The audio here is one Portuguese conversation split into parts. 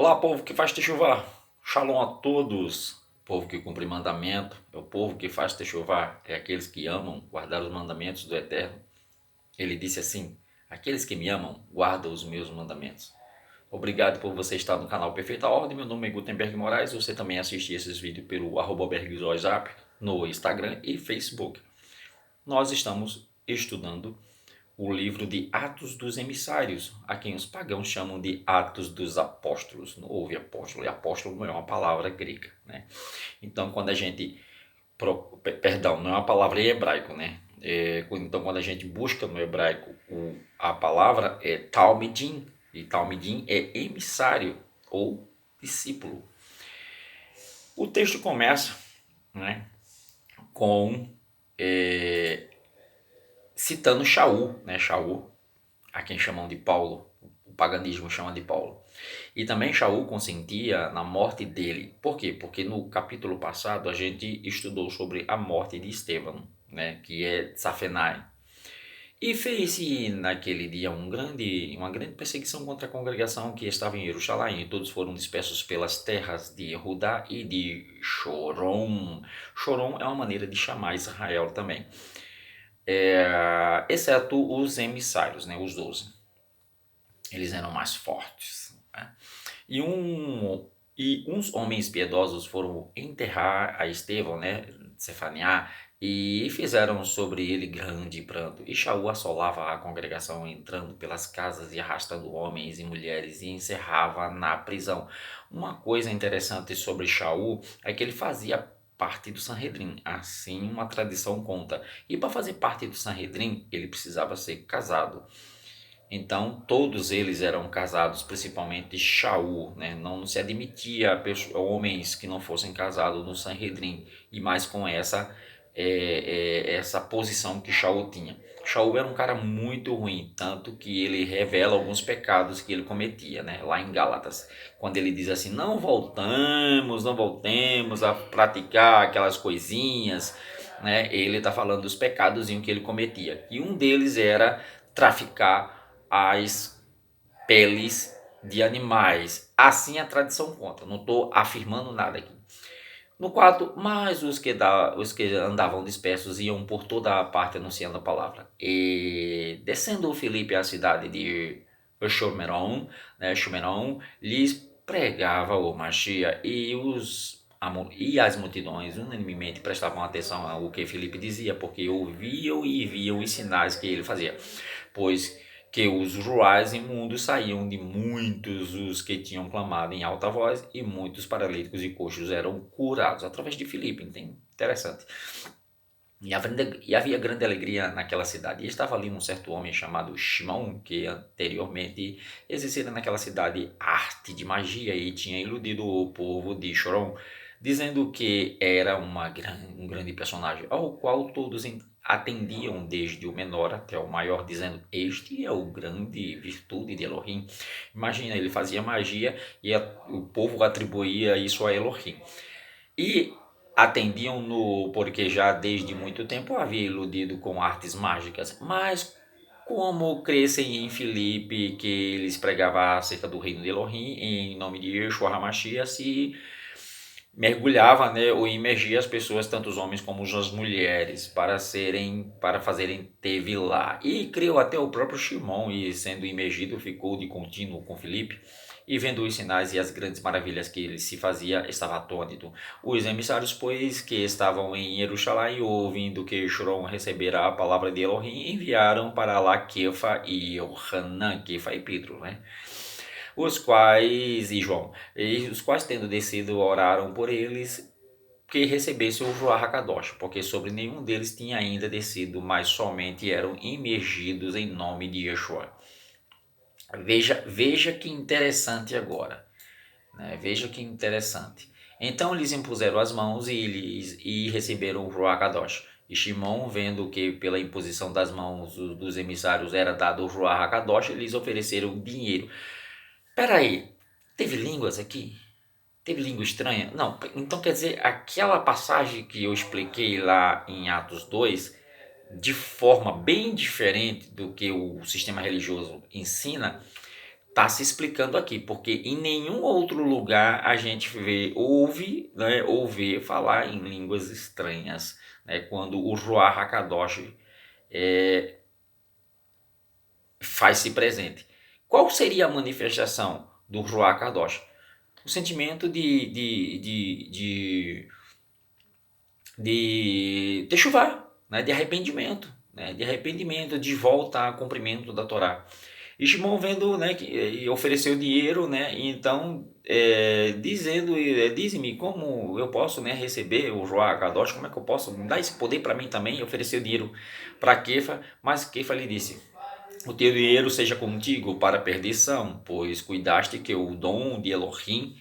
Olá, povo que faz techuvá. Shalom a todos. O povo que cumpre mandamento é o povo que faz techuvá. É aqueles que amam guardar os mandamentos do Eterno. Ele disse assim: aqueles que me amam guardam os meus mandamentos. Obrigado por você estar no canal Perfeita Ordem. Meu nome é Gutenberg Moraes. Você também assiste esses vídeos pelo @bergzap no Instagram e Facebook. Nós estamos estudando o livro de Atos dos Emissários, a quem os pagãos chamam de Atos dos Apóstolos. Não houve apóstolo, e apóstolo não é uma palavra grega, né? Então, quando a gente... Perdão, não é uma palavra em hebraico, né? Então, quando a gente busca no hebraico a palavra é Talmidim, e Talmidim é emissário ou discípulo. O texto começa, né, com citando Shaul, né? Shaul, a quem chamam de Paulo, o paganismo chama de Paulo. E também Shaul consentia na morte dele. Por quê? Porque no capítulo passado a gente estudou sobre a morte de Estevão, né? Que é Safenai. E fez-se naquele dia uma grande perseguição contra a congregação que estava em Jerusalém. E todos foram dispersos pelas terras de Judá e de Chorom. Chorom é uma maneira de chamar Israel também. Exceto os emissários, né? Os 12. Eles eram mais fortes, né? E uns homens piedosos foram enterrar a Estevão, né, Cefaniá, e fizeram sobre ele grande pranto. E Shaul assolava a congregação, entrando pelas casas e arrastando homens e mulheres, e encerrava na prisão. Uma coisa interessante sobre Shaul é que ele fazia parte do Sanhedrin, assim uma tradição conta. E para fazer parte do Sanhedrin, ele precisava ser casado. Então, todos eles eram casados, principalmente Shaul, né? Não se admitia homens que não fossem casados no Sanhedrin, e mais com essa posição que Shaul tinha. Shaul era um cara muito ruim, tanto que ele revela alguns pecados que ele cometia, né? Lá em Gálatas, quando ele diz assim: não voltemos a praticar aquelas coisinhas, né? Ele está falando dos pecados que ele cometia, e um deles era traficar as peles de animais. Assim a tradição conta, não estou afirmando nada aqui. No 4, mas os que andavam dispersos iam por toda a parte anunciando a palavra. E descendo Filipe à cidade de Shomeron, né, lhes pregava o Machia, e as multidões unanimemente prestavam atenção ao que Filipe dizia, porque ouviam e viam os sinais que ele fazia. Pois que os ruais imundos saíam de muitos os que tinham clamado em alta voz, e muitos paralíticos e coxos eram curados através de Filipe. Interessante. E havia grande alegria naquela cidade. E estava ali um certo homem chamado Shimon, que anteriormente exercia naquela cidade arte de magia e tinha iludido o povo de Chorom, dizendo que era um grande personagem, ao qual todos atendiam, desde o menor até o maior, dizendo: este é o grande virtude de Elohim. Imagina, ele fazia magia e o povo atribuía isso a Elohim. E atendiam-no porque já desde muito tempo havia iludido com artes mágicas. Mas como crescem em Filipe, que eles pregavam acerca do reino de Elohim, em nome de Yeshua HaMashiach, se mergulhava, né, ou imergia as pessoas, tanto os homens como as mulheres, para fazerem tevilá. E criou até o próprio Shimon, e sendo imergido ficou de contínuo com Filipe, e vendo os sinais e as grandes maravilhas que ele se fazia, estava atônito. Os emissários, pois, que estavam em Jerusalém, ouvindo que Chorom recebera a palavra de Elohim, enviaram para lá Kefa e Yohanan, Kefa e Pedro, né? Os quais, tendo descido, oraram por eles, que recebessem o Ruach HaKadosh, porque sobre nenhum deles tinha ainda descido, mas somente eram imergidos em nome de Yeshua. Veja que interessante agora, né? Veja que interessante. Então lhes impuseram as mãos e receberam o Ruach HaKadosh. E Shimon, vendo que pela imposição das mãos dos emissários era dado o Ruach HaKadosh, lhes ofereceram dinheiro. Peraí, teve línguas aqui? Teve língua estranha? Não, então quer dizer, aquela passagem que eu expliquei lá em Atos 2, de forma bem diferente do que o sistema religioso ensina, está se explicando aqui, porque em nenhum outro lugar a gente ouve, né, ou vê falar em línguas estranhas, né, quando o Ruach HaKadosh faz-se presente. Qual seria a manifestação do Ruach HaKadosh? O sentimento de techuvá, né, de arrependimento, de volta ao cumprimento da Torá. E Shimon vendo, né, que ofereceu dinheiro, né, então dizendo, dize-me como eu posso, né, receber o Ruach HaKadosh, como é que eu posso dar esse poder para mim também? E ofereceu dinheiro para Kefa, mas Kefa lhe disse: o teu dinheiro seja contigo para a perdição, pois cuidaste que o dom de Elohim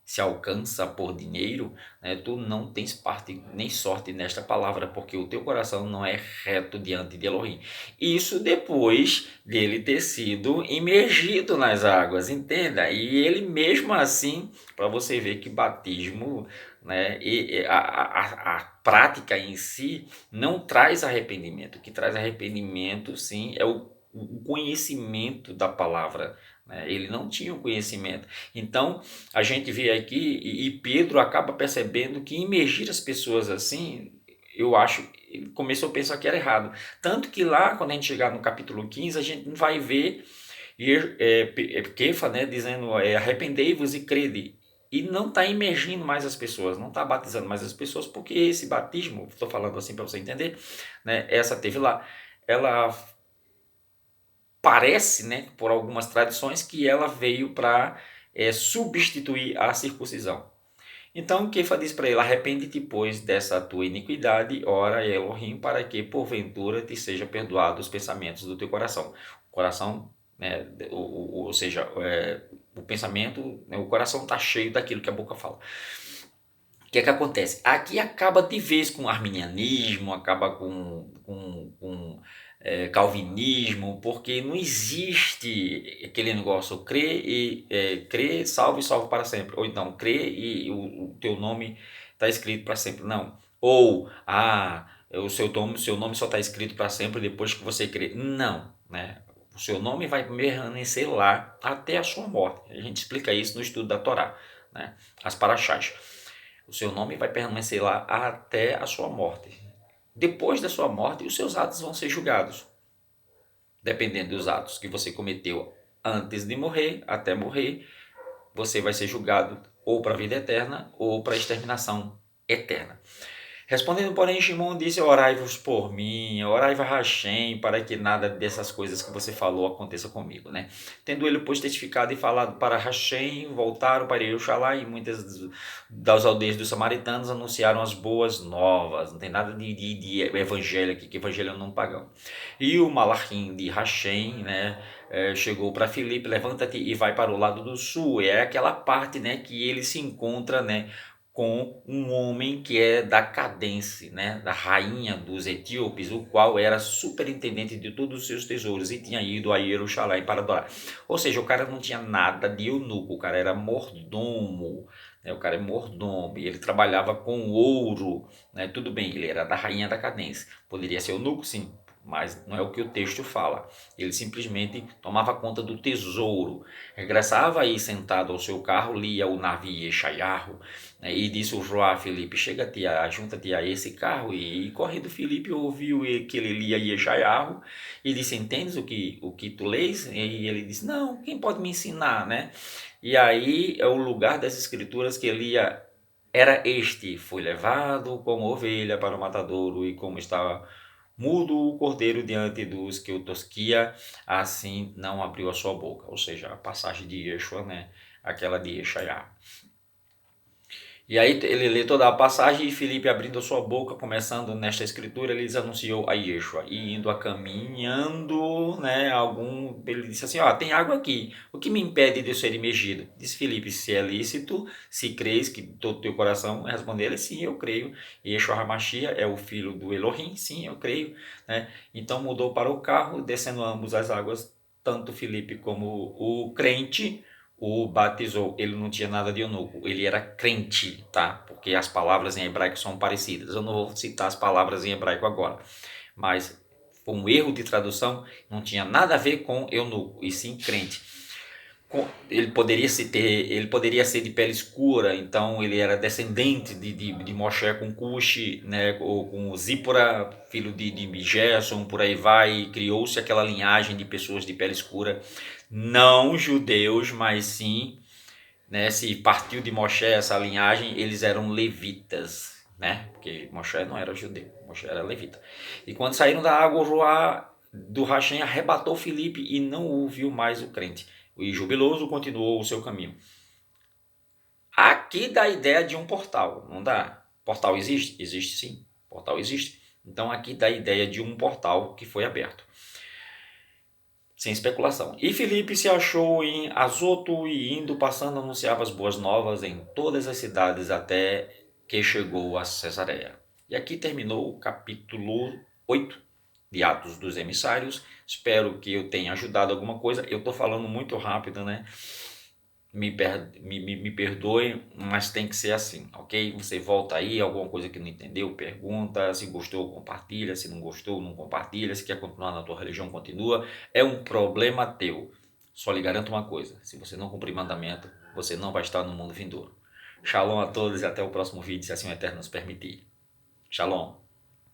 se alcança por dinheiro, né? Tu não tens parte nem sorte nesta palavra, porque o teu coração não é reto diante de Elohim. Isso depois dele ter sido imergido nas águas, entenda? E ele mesmo assim, para você ver que batismo, né, e a prática em si não traz arrependimento. O que traz arrependimento, sim, é o conhecimento da palavra, né? Ele não tinha o conhecimento. Então, a gente vê aqui e Pedro acaba percebendo que imergir as pessoas assim, eu acho, começou a pensar que era errado. Tanto que lá, quando a gente chegar no capítulo 15, a gente vai ver Kefa, né, dizendo arrependei-vos e crede. E não está imergindo mais as pessoas, não está batizando mais as pessoas, porque esse batismo, estou falando assim para você entender, né, essa teve lá, ela parece, né, por algumas tradições, que ela veio para substituir a circuncisão. Então Kefa diz para ele: arrepende-te, pois, dessa tua iniquidade, ora Elohim, para que porventura te seja perdoado os pensamentos do teu coração. O coração, né, ou seja, o pensamento, né, o coração está cheio daquilo que a boca fala. O que é que acontece? Aqui acaba de vez com arminianismo, acaba com calvinismo, porque não existe aquele negócio crê, salve e salve para sempre. Ou então, crê e o teu nome está escrito para sempre. Não. Ou, seu nome só está escrito para sempre depois que você crê. Não, né? O seu nome vai permanecer lá até a sua morte. A gente explica isso no estudo da Torá, né? As paraxás. O seu nome vai permanecer lá até a sua morte. Depois da sua morte, os seus atos vão ser julgados. Dependendo dos atos que você cometeu antes de morrer, até morrer, você vai ser julgado ou para a vida eterna ou para a exterminação eterna. Respondendo, porém, Shimon disse: orai-vos por mim, orai-vos Hashem, para que nada dessas coisas que você falou aconteça comigo, né? Tendo ele, pois, testificado e falado para Hashem, voltaram para Yerushalá, e muitas das aldeias dos samaritanos anunciaram as boas novas. Não tem nada de evangelho aqui, que evangelho é um não pagão. E o malachim de Hashem, né, chegou para Filipe: levanta-te e vai para o lado do sul. É aquela parte, né, que ele se encontra, né, com um homem que é da Cadence, né, da rainha dos etíopes, o qual era superintendente de todos os seus tesouros e tinha ido a Jerusalém para adorar. Ou seja, o cara não tinha nada de eunuco, o cara era mordomo, né, o cara é mordomo e ele trabalhava com ouro, né, tudo bem, ele era da rainha da Cadence, poderia ser eunuco, sim, mas não é o que o texto fala. Ele simplesmente tomava conta do tesouro, regressava aí sentado ao seu carro, lia o Navi Yeshayahu, né, e disse o Joá a Filipe: chega-te, junta-te a esse carro. E correndo Filipe ouviu que ele lia Yeshayahu e disse: entendes o que tu lês? E ele disse: não, quem pode me ensinar, né? E aí é o lugar das escrituras que ele lia era este: foi levado como ovelha para o matadouro, e como estava mudo o cordeiro diante dos que o tosquia, assim não abriu a sua boca. Ou seja, a passagem de Yeshua, né? Aquela de Yeshayá. E aí ele lê toda a passagem, e Filipe, abrindo a sua boca, começando nesta escritura, ele lhes anunciou a Yeshua. E indo a caminhando, né, ele disse assim: tem água aqui, o que me impede de eu ser imergido? Disse Filipe: se é lícito, se crês que todo teu coração, respondeu ele: sim, eu creio. Yeshua HaMashiach é o filho do Elohim, sim, eu creio, né? Então mudou para o carro, descendo ambos as águas, tanto Filipe como o crente o batizou. Ele não tinha nada de eunuco, ele era crente, tá? Porque as palavras em hebraico são parecidas. Eu não vou citar as palavras em hebraico agora, mas foi um erro de tradução, não tinha nada a ver com eunuco, e sim crente. ele poderia ser de pele escura, então ele era descendente de Moshe com Cushi, né, ou com Zípora, filho de Gerson, por aí vai, e criou-se aquela linhagem de pessoas de pele escura, não judeus, mas sim, né, se partiu de Moshe essa linhagem, eles eram levitas, né, porque Moshe não era judeu, Moshe era levita. E quando saíram da água, Joá do Rachem arrebatou Filipe e não o viu mais o crente. E jubiloso continuou o seu caminho. Aqui dá a ideia de um portal, não dá? Portal existe? Existe sim, portal existe. Então aqui dá a ideia de um portal que foi aberto. Sem especulação. E Filipe se achou em Azoto e indo passando anunciava as boas novas em todas as cidades até que chegou a Cesareia. E aqui terminou o capítulo 8 de Atos dos Emissários. Espero que eu tenha ajudado alguma coisa. Eu estou falando muito rápido, né? Me perdoe, mas tem que ser assim, ok? Você volta aí, alguma coisa que não entendeu, pergunta, se gostou, compartilha, se não gostou, não compartilha, se quer continuar na tua religião, continua, é um problema teu. Só lhe garanto uma coisa, se você não cumprir mandamento, você não vai estar no mundo vindouro. Shalom a todos e até o próximo vídeo, se assim o Eterno nos permitir. Shalom.